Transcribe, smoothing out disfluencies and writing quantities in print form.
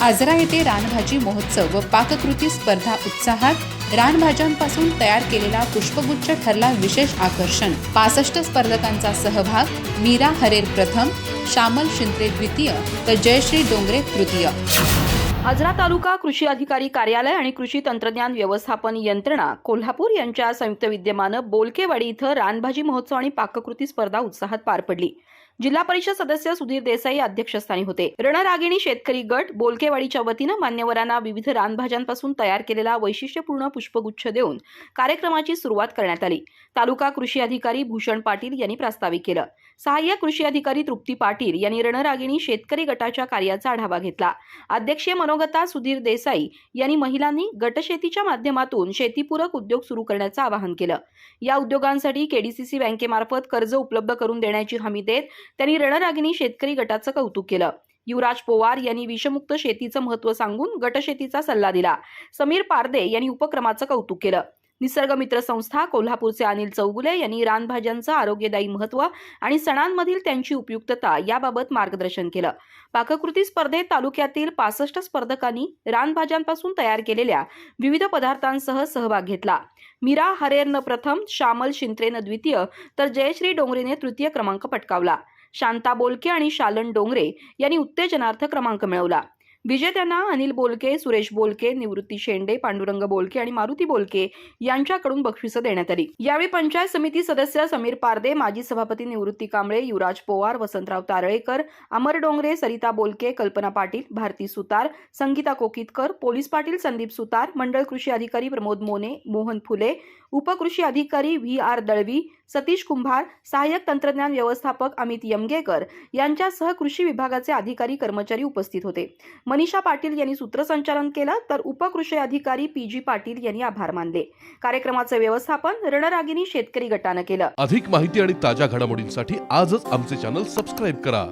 आजरा येथे रानभाजी महोत्सव व पाककृती स्पर्धा उत्साहात रानभाज्यांपासून तयार केलेला पुष्पगुच्छ ठरला विशेष आकर्षण। 65 स्पर्धकांचा सहभाग। मीरा हरेर प्रथम, श्यामल शिंत्रे द्वितीय तर जयश्री डोंगरे तृतीय। आजरा तालुका कृषी अधिकारी कार्यालय आणि कृषी तंत्रज्ञान व्यवस्थापन यंत्रणा कोल्हापूर यांच्या संयुक्त विद्यमाने बोलकेवाडी इथं रानभाजी महोत्सव आणि पाककृती स्पर्धा उत्साहात पार पडली। जिल्हा परिषद सदस्य सुधीर देसाई अध्यक्षस्थानी होते। रणरागिणी शेतकरी गट बोलकेवाडीच्या वतीने मान्यवरांना विविध रानभाज्यांपासून तयार केलेला वैशिष्ट्यपूर्ण पुष्पगुच्छ देऊन कार्यक्रमाची सुरुवात करण्यात आली। तालुका कृषी अधिकारी भूषण पाटील यांनी प्रास्ताविक केलं। सहाय्यक कृषी अधिकारी तृप्ती पाटील यांनी रणरागिणी शेतकरी गटाच्या कार्याचा आढावा घेतला। अध्यक्षीय मनोगता सुधीर देसाई यांनी महिलांनी गटशेतीच्या माध्यमातून शेतीपूरक उद्योग सुरू करण्याचं आवाहन केलं। या उद्योगांसाठी केडीसीसी बँकेमार्फत कर्ज उपलब्ध करून देण्याची हमी देत त्यांनी रणरागिणी शेतकरी गटाचं कौतुक केलं। युवराज पवार यांनी विषमुक्त शेतीचं महत्त्व सांगून गटशेतीचा सल्ला दिला। समीर पारदे यांनी उपक्रमाचं कौतुक केलं। निसर्ग मित्र संस्था कोल्हापूरचे अनिल चौगुले यांनी रानभाज्यांचं आरोग्यदायी महत्त्व आणि सणांमधील त्यांची उपयुक्तता याबाबत मार्गदर्शन केलं। पाककृती स्पर्धेत तालुक्यातील 65 स्पर्धकांनी रानभाज्यांपासून तयार केलेल्या विविध पदार्थांसह सहभाग घेतला। मीरा हरेरनं प्रथम, श्यामल शिंत्रेनं द्वितीय तर जयश्री डोंगरेने तृतीय क्रमांक पटकावला। शांता बोलके आणि शालन डोंगरे यांनी उत्तेजनार्थ क्रमांक मिळवला। विजेत्यांना अनिल बोलके, सुरेश बोलके, निवृत्ती शेंडे, पांडुरंग बोलके आणि मारुती बोलके यांच्याकडून बक्षिसं देण्यात आली। यावेळी पंचायत समिती सदस्य समीर पारदे, माजी सभापती निवृत्ती कांबळे, युवराज पवार, वसंतराव तारळेकर, अमर डोंगरे, सरिता बोलके, कल्पना पाटील, भारती सुतार, संगीता कोकितकर, पोलीस पाटील संदीप सुतार, मंडळ कृषी अधिकारी प्रमोद मोने, मोहन फुले, उपकृषी अधिकारी व्ही.आर. दळवी, सतीश कुंभार, सहाय्यक तंत्रज्ञान व्यवस्थापक अमित यमगेकर यांच्यासह कृषी विभागाचे अधिकारी कर्मचारी उपस्थित होते। मनीषा पाटील यांनी सूत्रसंचालन केलं तर उपकृषी अधिकारी पी.जी. पाटील यांनी आभार मानले। कार्यक्रमाचे व्यवस्थापन रणरागिणी शेतकरी गटाने केलं। अधिक माहिती आणि ताज्या घडामोडींसाठी आजच आमचे चॅनल सबस्क्राइब करा।